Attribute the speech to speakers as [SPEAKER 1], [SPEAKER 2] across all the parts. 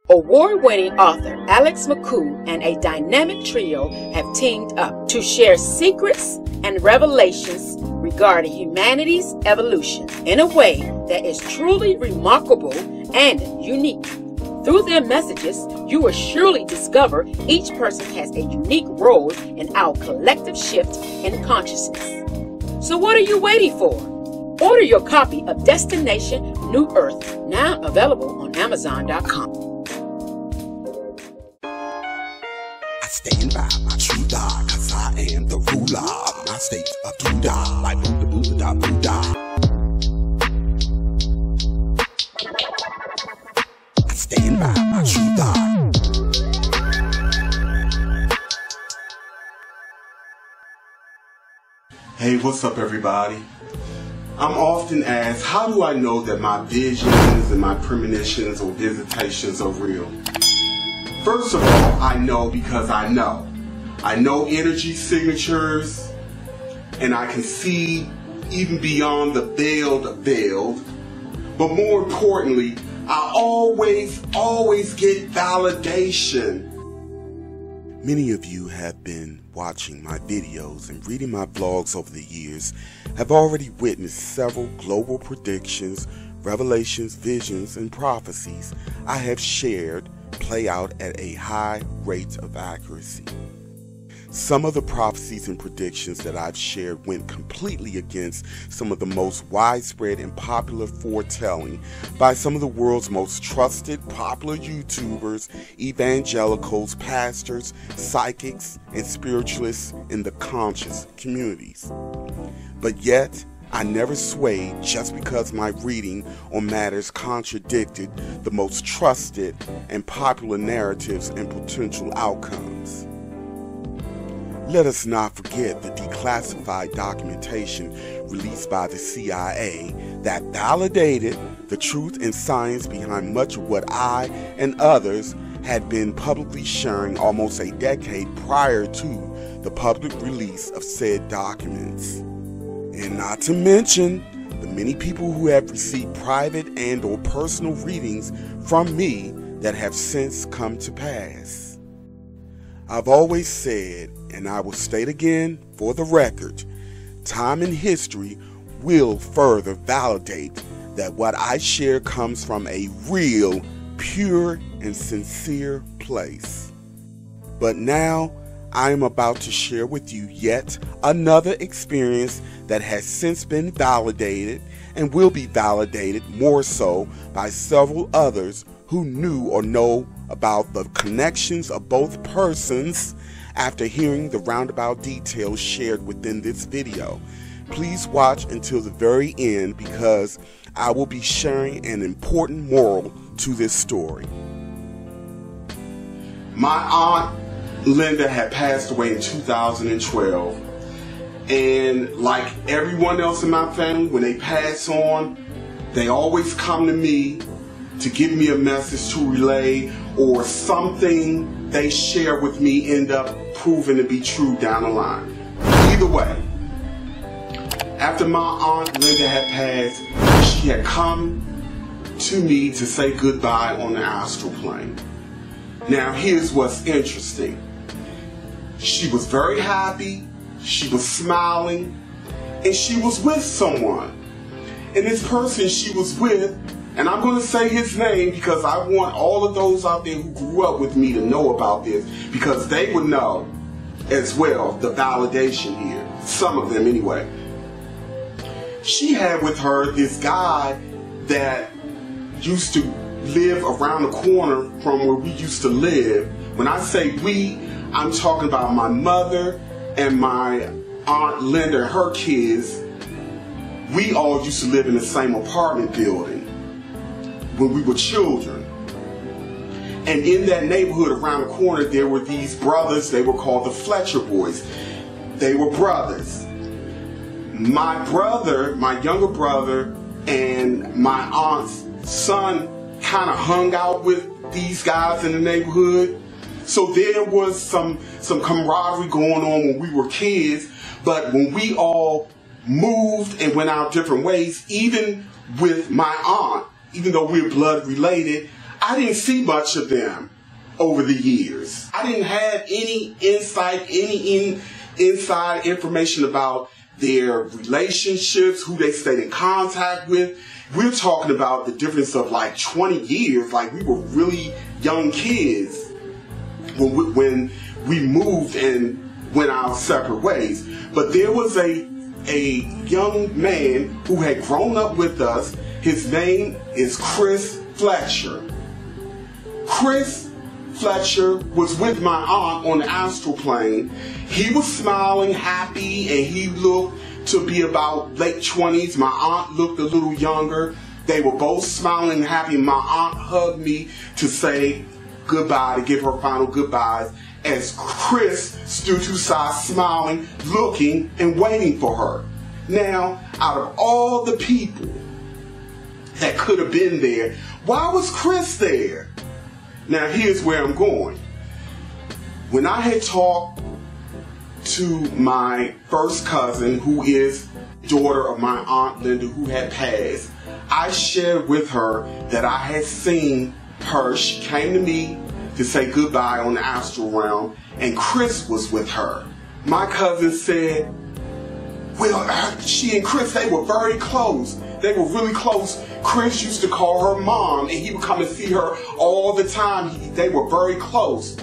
[SPEAKER 1] Award-winning author Alex McCoo and a dynamic trio have teamed up to share secrets and revelations regarding humanity's evolution in a way that is truly remarkable and unique. Through their messages, you will surely discover each person has a unique role in our collective shift in consciousness. So what are you waiting for? Order your copy of Destination New Earth, now available on Amazon.com.
[SPEAKER 2] I stand by my true God, cause I am the ruler of my state of Buddha, like Buddha, Buddha, Buddha. I stand by my true God.
[SPEAKER 3] Hey, what's up everybody? I'm often asked, how do I know that my visions and my premonitions or visitations are real? First of all, I know because I know. I know energy signatures, and I can see even beyond the veiled. But more importantly, I always get validation.
[SPEAKER 2] Many of you have been watching my videos and reading my blogs over the years, have already witnessed several global predictions, revelations, visions, and prophecies I have shared play out at a high rate of accuracy. Some of the prophecies and predictions that I've shared went completely against some of the most widespread and popular foretelling by some of the world's most trusted, popular YouTubers, evangelicals, pastors, psychics, and spiritualists in the conscious communities. But yet, I never swayed just because my reading on matters contradicted the most trusted and popular narratives and potential outcomes. Let us not forget the declassified documentation released by the CIA that validated the truth and science behind much of what I and others had been publicly sharing almost a decade prior to the public release of said documents. And not to mention the many people who have received private and or personal readings from me that have since come to pass. I've always said, and I will state again for the record, time and history will further validate that what I share comes from a real, pure, and sincere place. But now, I am about to share with you yet another experience that has since been validated and will be validated more so by several others who knew or know about the connections of both persons after hearing the roundabout details shared within this video. Please watch until the very end because I will be sharing an important moral to this story.
[SPEAKER 3] My aunt Linda had passed away in 2012, and like everyone else in my family, when they pass on, they always come to me to give me a message to relay, or something they share with me end up proving to be true down the line. Either way, after my aunt Linda had passed, she had come to me to say goodbye on the astral plane. Now here's what's interesting. She was very happy, she was smiling, and she was with someone. And this person she was with, and I'm going to say his name because I want all of those out there who grew up with me to know about this, because they would know as well the validation here. Some of them anyway. She had with her this guy that used to live around the corner from where we used to live. When I say we, I'm talking about my mother and my aunt Linda and her kids. We all used to live in the same apartment building when we were children. And in that neighborhood around the corner, there were these brothers. They were called the Fletcher boys. They were brothers. My brother, my younger brother, and my aunt's son kind of hung out with these guys in the neighborhood. So there was some camaraderie going on when we were kids. But when we all moved and went our different ways, even with my aunt, even though we're blood related, I didn't see much of them over the years. I didn't have any insight, inside information about their relationships, who they stayed in contact with. We're talking about the difference of like 20 years. Like, we were really young kids when we moved and went our separate ways. But there was a young man who had grown up with us. His name is Chris Fletcher. Chris Fletcher was with my aunt on the astral plane. He was smiling, happy, and he looked to be about late 20s. My aunt looked a little younger. They were both smiling and happy. My aunt hugged me to say goodbye, to give her final goodbyes, as Chris stood to the side smiling, looking, and waiting for her. Now, out of all the people that could have been there, why was Chris there? Now, here's where I'm going. When I had talked to my first cousin, who is daughter of my Aunt Linda, who had passed, I shared with her that I had seen her. She came to me to say goodbye on the astral realm, and Chris was with her. My cousin said, well, she and Chris, they were very close. They were really close. Chris used to call her mom, and he would come and see her all the time. They were very close.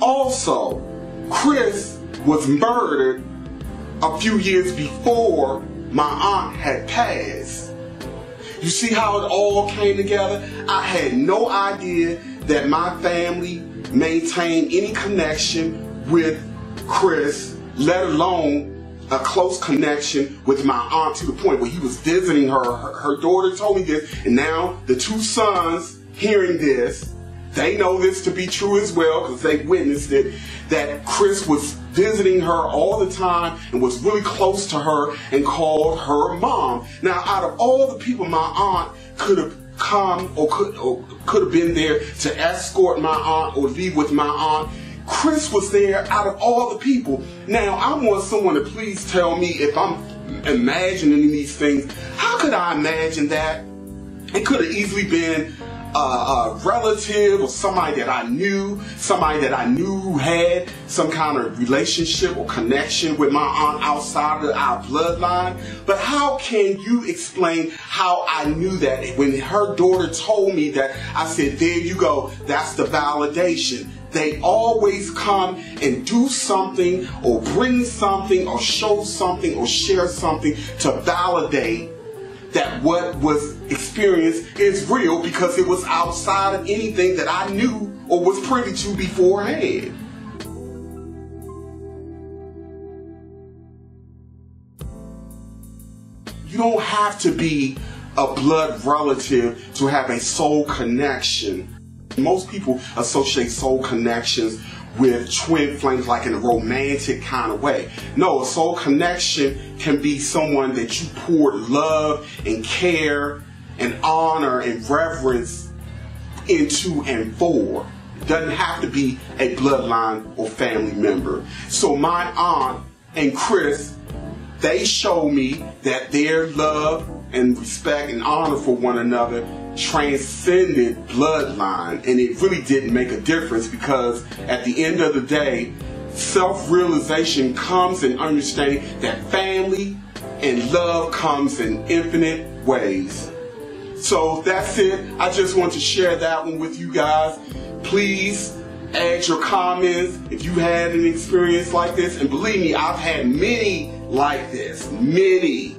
[SPEAKER 3] Also, Chris was murdered a few years before my aunt had passed. You see how it all came together? I had no idea that my family maintained any connection with Chris, let alone a close connection with my aunt, to the point where he was visiting her. Her daughter told me this, and now the two sons hearing this, they know this to be true as well because they witnessed it, that Chris was visiting her all the time and was really close to her and called her mom. Now, out of all the people my aunt could have come or could have been there to escort my aunt or leave with my aunt, Chris was there out of all the people. Now, I want someone to please tell me if I'm imagining these things. How could I imagine that? It could have easily been a relative or somebody that I knew who had some kind of relationship or connection with my aunt outside of our bloodline. But how can you explain how I knew that? When her daughter told me that, I said, there you go, that's the validation. They always come and do something or bring something or show something or share something to validate that what was experienced is real, because it was outside of anything that I knew or was privy to beforehand. You don't have to be a blood relative to have a soul connection. Most people associate soul connections with twin flames, like in a romantic kind of way. No, a soul connection can be someone that you poured love and care and honor and reverence into and for. It doesn't have to be a bloodline or family member. So my aunt and Chris, they show me that their love and respect and honor for one another transcended bloodline, and it really didn't make a difference, because at the end of the day, self-realization comes in understanding that family and love comes in infinite ways. So that's it. I just want to share that one with you guys. Please add your comments if you had an experience like this, and believe me, I've had many like this, many.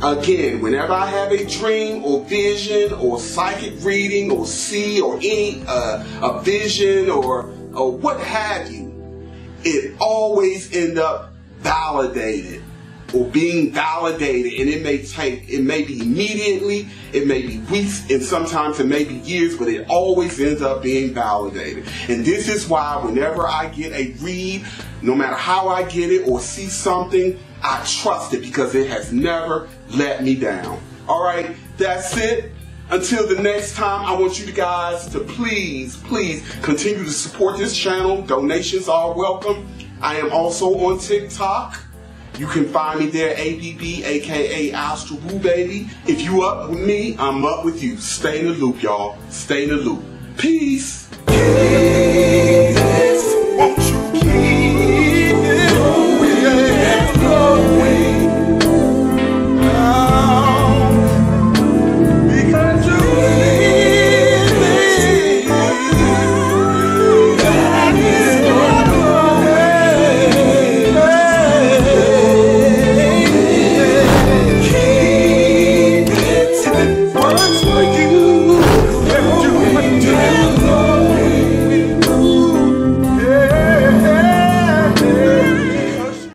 [SPEAKER 3] Again, whenever I have a dream or vision or psychic reading or see or any a vision or what have you, it always ends up validated or being validated, and it may be immediately, it may be weeks, and sometimes it may be years, but it always ends up being validated. And this is why whenever I get a read, no matter how I get it or see something, I trust it, because it has never let me down. All right, that's it. Until the next time, I want you guys to please continue to support this channel. Donations are welcome. I am also on TikTok. You can find me there, ABB, aka AstralBooBaby. If you up with me, I'm up with you. Stay in the loop, y'all. Stay in the loop. Peace.
[SPEAKER 2] Won't you keep it flowing? Because you keep it. Once again.